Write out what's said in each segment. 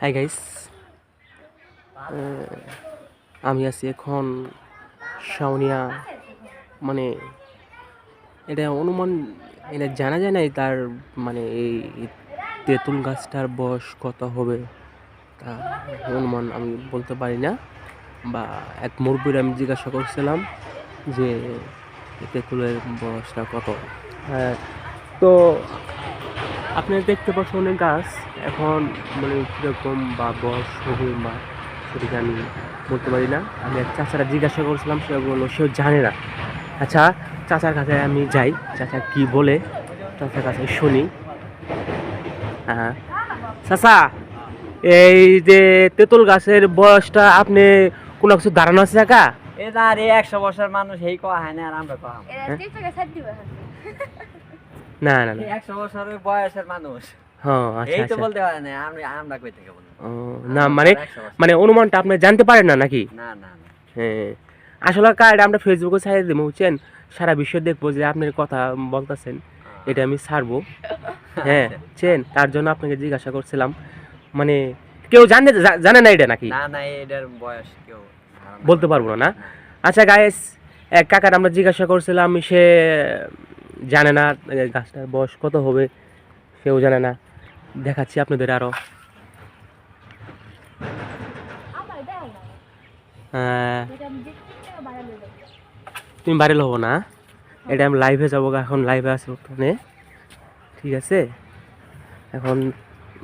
Hi guys, আমি আছি এখন শাওনিয়া, মানে এটা অনুমান এটা জানা যায় নাই তার মানে এই তেঁতুল গাছটার বয়স কত হবে তা অনুমান আমি বলতে পারি না। বা এক মুরব্বীর আমি জিজ্ঞাসা করছিলাম যে তেঁতুলের বয়সটা কত। তো আপনারা দেখতে পাচ্ছেন অনেক গাছ এখন মানে কীরকম বা বয়স হবে বা সেটাকে আমি বলতে পারি না। আমি এক চাচারা জিজ্ঞাসা করছিলাম, সে বললো সেও জানে না। আচ্ছা, চাচার কাছে আমি যাই, চাচা কি বলে চাচার কাছে শুনি। হ্যাঁ চাচা, এই যে তেঁতুল গাছের বয়সটা আপনি কোনো কিছু ধারণা আছে কাকা? এ না রে 100 বছর মানুষ এই কয় হয় না আর আমরা কম। না না না, 100 বছরের বয়সের মানুষ হ্যাঁ আচ্ছা এই তো আচ্ছা। বলতে পারে না, আমরা কই থেকে বলবো? না মানে মানে অনুমানটা আপনি জানতে পারেন না নাকি? না না না, হ্যাঁ আসলে এটা আমরা ফেসবুকে ছাড়িয়ে দেবো, বুঝছেন? সারা বিশ্ব দেখবো যে আপনার কথা বলতেছেন, এটা আমি ছাড়বো। হ্যাঁ চেন, তার জন্য আপনাকে জিজ্ঞাসা করছিলাম, মানে কেউ জানে না এটা নাকি? না না, এটার বয়স কেউ বলতে পারবো না। আচ্ছা গাইস, এক কাকার আমরা জিজ্ঞাসা করছিলাম, সে জানে না গাছটার বয়স কত হবে, সেও জানে না। দেখাচ্ছি আপনাদের আরো। তুমি বাড়ি হবো না, এটা আমি লাইভে যাবো, এখন লাইভে আছে ওখানে, ঠিক আছে? এখন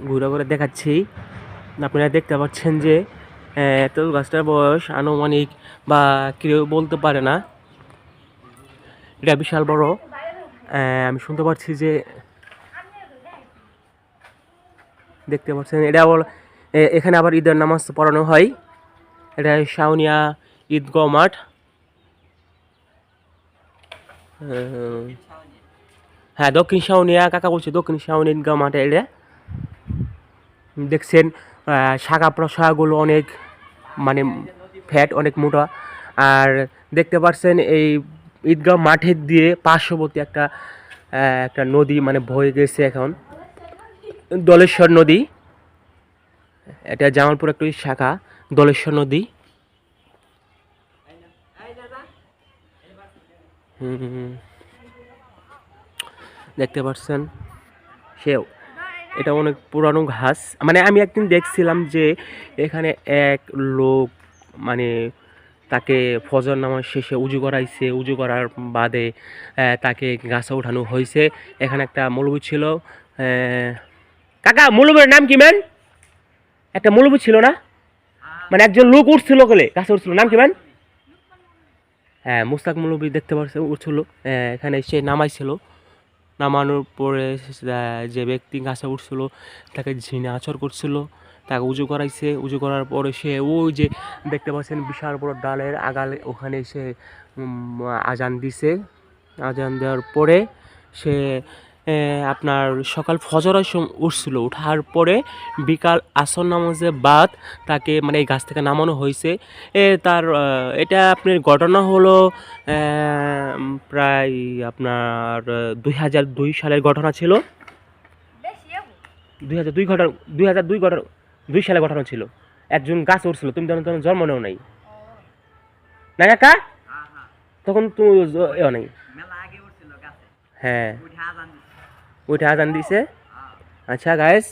ঘুরে ঘুরে দেখাচ্ছি। আপনারা দেখতে পাচ্ছেন যে তেঁতুল গাছটার বয়স আনুমানিক বা কেউ বলতে পারে না, এটা বিশাল বড়। আমি শুনতে পাচ্ছি যে দেখতে পাচ্ছেন এটা আবার এখানে আবার ঈদের নামাজ পড়ানো হয়। এটা শাওনিয়া ঈদগাহ মাঠ। হ্যাঁ দক্ষিণ শাওনিয়া, কাকা বলছে দক্ষিণ শাওনিয়া ঈদগাহ মাঠে। এটা দেখছেন শাখা প্রশাখাগুলো অনেক মানে ফ্যাট অনেক মোটা। আর দেখতে পাচ্ছেন এই ঈদগাহ মাঠের দিয়ে পার্শ্ববর্তী একটা একটা নদী মানে বয়ে গেছে এখন, দলেশ্বর নদী। এটা জামালপুর একটা শাখা, দলেশ্বর নদী। দেখতে পাচ্ছেন সেও, এটা অনেক পুরানো ঘাস। মানে আমি একদিন দেখছিলাম যে এখানে এক লোক মানে তাকে ফজর নামাজ শেষে উজু করাইছে, উজু করার বাদে তাকে গাছে উঠানো হয়েছে। এখানে একটা মৌলবী ছিল। কাকা মৌলবীর নাম কি ম্যান? একটা মৌলবী ছিল না, মানে একজন লোক উঠছিল বলে গাছে উঠছিল, নাম কি ম্যান? হ্যাঁ মুস্তাক মৌলবী দেখতে পাচ্ছে উঠছিল, এখানে সে নামাইছিল। নামানোর পরে যে ব্যক্তি গাছে উঠছিল তাকে ঝিনে আচর করছিল, তাকে উজু করাইছে। উজু করার পরে সে ওই যে দেখতে পাচ্ছেন বিশাল বড় ডালের আগালে ওখানে সে আজান দিছে। আজান দেওয়ার পরে সে আপনার সকাল ফজরের উঠছিল, উঠার পরে বিকাল আসর নামাজে বাদ তাকে মানে এই গাছ থেকে নামানো হয়েছে। তার এটা আপনার ঘটনা হলো প্রায় আপনার 2002 সালের ঘটনা ছিল। 2002 সালে ঘটনা ছিল। একজন গাছ উঠছিল, তুমি তখন জন্ম নেও নাই না কাকা, তখন তুমি নাই। হ্যাঁ ওইটা আজান দিছে। আচ্ছা গাইস,